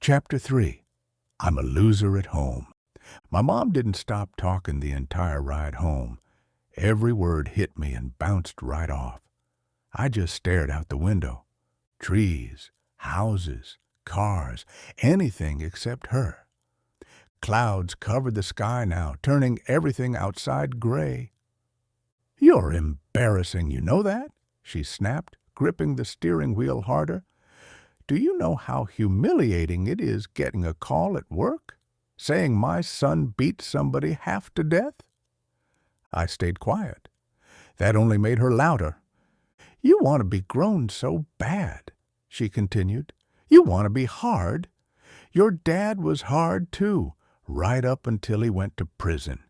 Chapter 3. I'm a Loser at Home. My mom didn't stop talking the entire ride home. Every word hit me and bounced right off. I just stared out the window. Trees, houses, cars, anything except her. Clouds covered the sky now, turning everything outside gray. "You're embarrassing, you know that?" she snapped, gripping the steering wheel harder. "Do you know how humiliating it is getting a call at work, saying my son beat somebody half to death?" I stayed quiet. That only made her louder. "You want to be grown so bad," she continued. "You want to be hard. Your dad was hard, too, right up until he went to prison."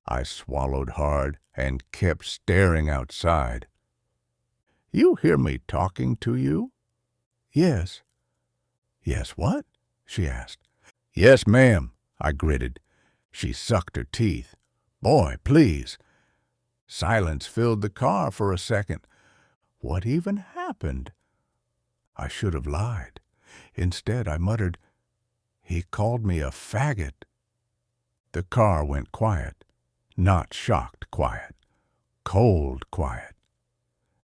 I swallowed hard and kept staring outside. "You hear me talking to you?" "Yes." "Yes, what?" she asked. "Yes, ma'am," I gritted. She sucked her teeth. "Boy, please." Silence filled the car for a second. What even happened? I should have lied. Instead, I muttered, "He called me a faggot." The car went quiet. Not shocked quiet. Cold quiet.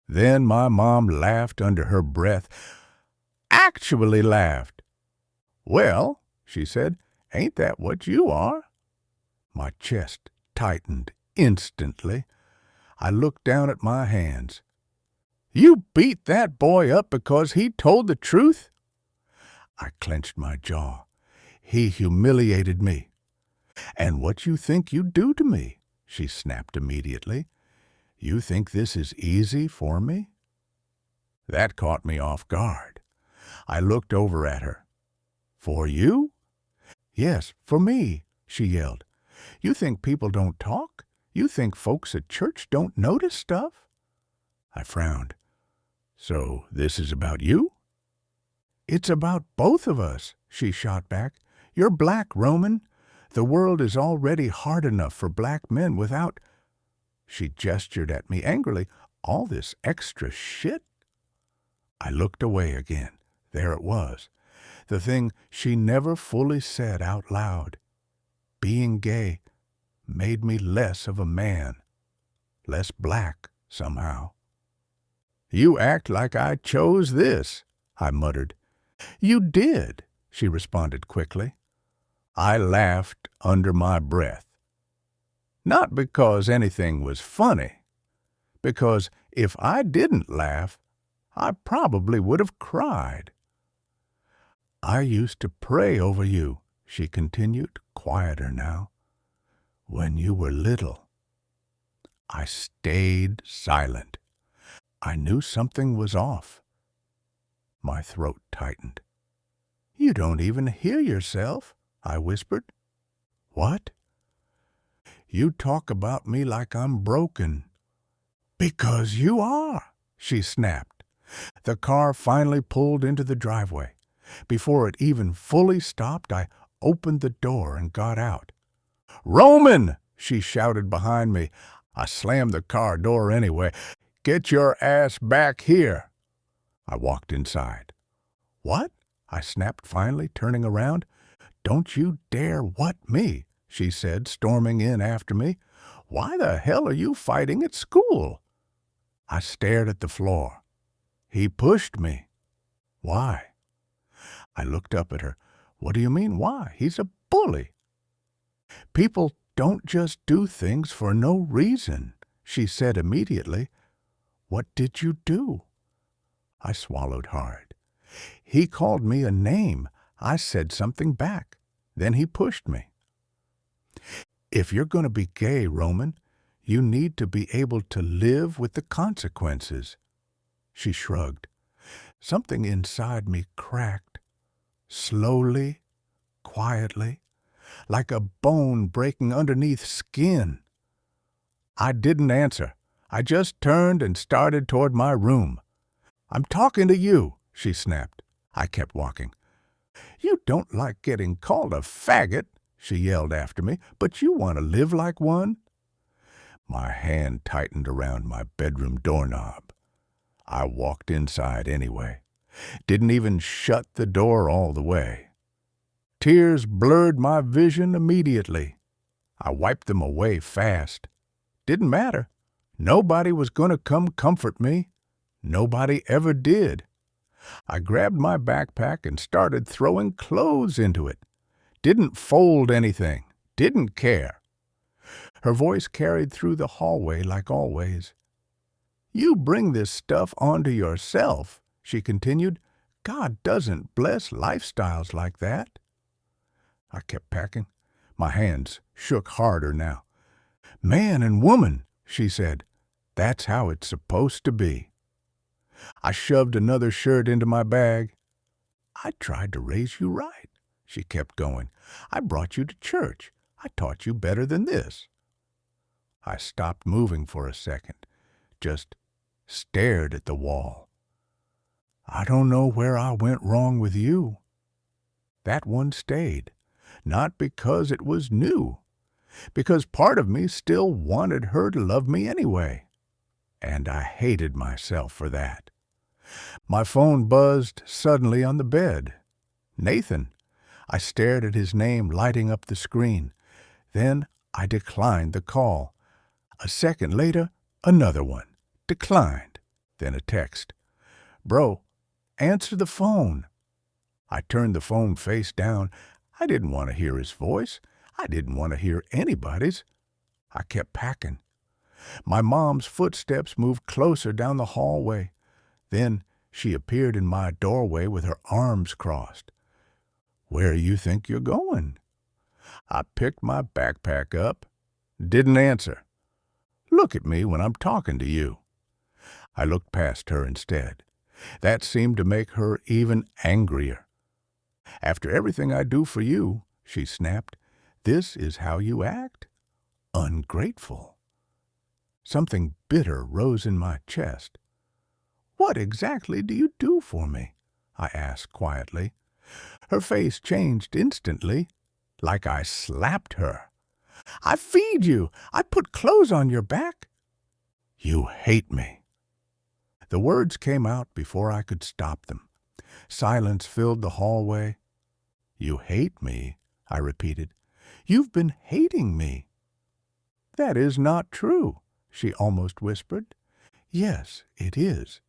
Then my mom laughed under her breath. Actually laughed. "Well," she said, "ain't that what you are?" My chest tightened instantly. I looked down at my hands. "You beat that boy up because he told the truth?" I clenched my jaw. "He humiliated me." "And what you think you do to me?" she snapped immediately. "You think this is easy for me?" That caught me off guard. I looked over at her. "For you?" "Yes, for me," she yelled. "You think people don't talk? You think folks at church don't notice stuff?" I frowned. "So this is about you?" "It's about both of us," she shot back. "You're black, Roman. The world is already hard enough for black men without—" She gestured at me angrily. "All this extra shit?" I looked away again. There it was. The thing she never fully said out loud. Being gay made me less of a man. Less black, somehow. "You act like I chose this," I muttered. "You did," she responded quickly. I laughed under my breath. Not because anything was funny. Because if I didn't laugh, I probably would have cried. "I used to pray over you," she continued, quieter now, "when you were little." I stayed silent. I knew something was off. My throat tightened. "You don't even hear yourself," I whispered. "What?" "You talk about me like I'm broken." "Because you are," she snapped. The car finally pulled into the driveway. Before it even fully stopped, I opened the door and got out. "Roman!" she shouted behind me. I slammed the car door anyway. "Get your ass back here." I walked inside. "What?" I snapped finally, turning around. "Don't you dare what me," she said, storming in after me. "Why the hell are you fighting at school?" I stared at the floor. "He pushed me." "Why?" I looked up at her. "What do you mean, why? He's a bully." "People don't just do things for no reason," she said immediately. "What did you do?" I swallowed hard. "He called me a name. I said something back. Then he pushed me." "If you're going to be gay, Roman, you need to be able to live with the consequences." She shrugged. Something inside me cracked. Slowly, quietly, like a bone breaking underneath skin. I didn't answer. I just turned and started toward my room. "I'm talking to you," she snapped. I kept walking. "You don't like getting called a faggot," she yelled after me, "but you want to live like one?" My hand tightened around my bedroom doorknob. I walked inside anyway. Didn't even shut the door all the way. Tears blurred my vision immediately. I wiped them away fast. Didn't matter. Nobody was going to come comfort me. Nobody ever did. I grabbed my backpack and started throwing clothes into it. Didn't fold anything. Didn't care. Her voice carried through the hallway like always. "You bring this stuff onto yourself," she continued. "God doesn't bless lifestyles like that." I kept packing. My hands shook harder now. "Man and woman," she said. "That's how it's supposed to be." I shoved another shirt into my bag. "I tried to raise you right," she kept going. "I brought you to church. I taught you better than this." I stopped moving for a second, just stared at the wall. "I don't know where I went wrong with you." That one stayed, not because it was new, because part of me still wanted her to love me anyway. And I hated myself for that. My phone buzzed suddenly on the bed. Nathan. I stared at his name lighting up the screen. Then I declined the call. A second later, another one. Declined. Then a text. "Bro, answer the phone." I turned the phone face down. I didn't want to hear his voice. I didn't want to hear anybody's. I kept packing. My mom's footsteps moved closer down the hallway. Then she appeared in my doorway with her arms crossed. "Where you think you're going?" I picked my backpack up. Didn't answer. "Look at me when I'm talking to you." I looked past her instead. That seemed to make her even angrier. "After everything I do for you," she snapped, "this is how you act? Ungrateful." Something bitter rose in my chest. "What exactly do you do for me?" I asked quietly. Her face changed instantly, like I slapped her. "I feed you. I put clothes on your back." "You hate me." The words came out before I could stop them. Silence filled the hallway. "You hate me," I repeated. "You've been hating me." "That is not true," she almost whispered. "Yes, it is."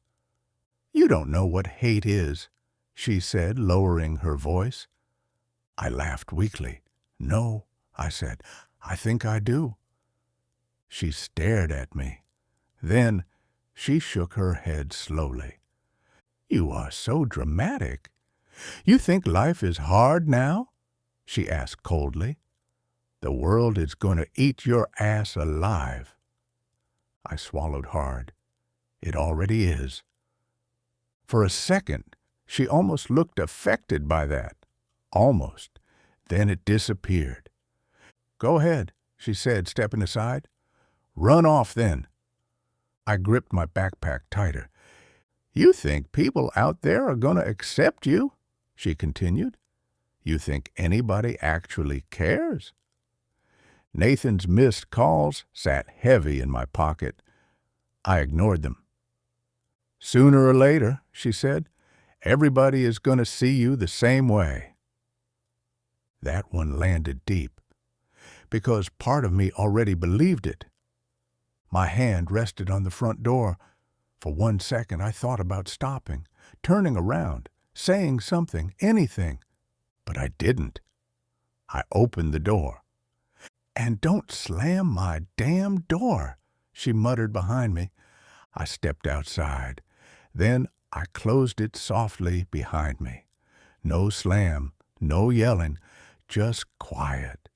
"You don't know what hate is," she said, lowering her voice. I laughed weakly. "No," I said, "I think I do." She stared at me. Then she shook her head slowly. "You are so dramatic. You think life is hard now?" she asked coldly. "The world is going to eat your ass alive." I swallowed hard. It already is. For a second, she almost looked affected by that. Almost. Then it disappeared. "Go ahead," she said, stepping aside. "Run off then." I gripped my backpack tighter. "You think people out there are going to accept you?" she continued. "You think anybody actually cares?" Nathan's missed calls sat heavy in my pocket. I ignored them. "Sooner or later," she said, "everybody is going to see you the same way." That one landed deep, because part of me already believed it. My hand rested on the front door. For 1 second I thought about stopping, turning around, saying something, anything. But I didn't. I opened the door. "And don't slam my damn door," she muttered behind me. I stepped outside. Then I closed it softly behind me. No slam, no yelling, just quiet.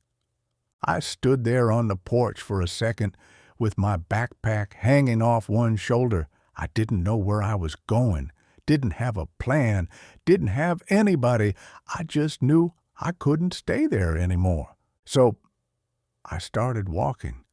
I stood there on the porch for a second with my backpack hanging off one shoulder. I didn't know where I was going, didn't have a plan, didn't have anybody. I just knew I couldn't stay there anymore. So I started walking,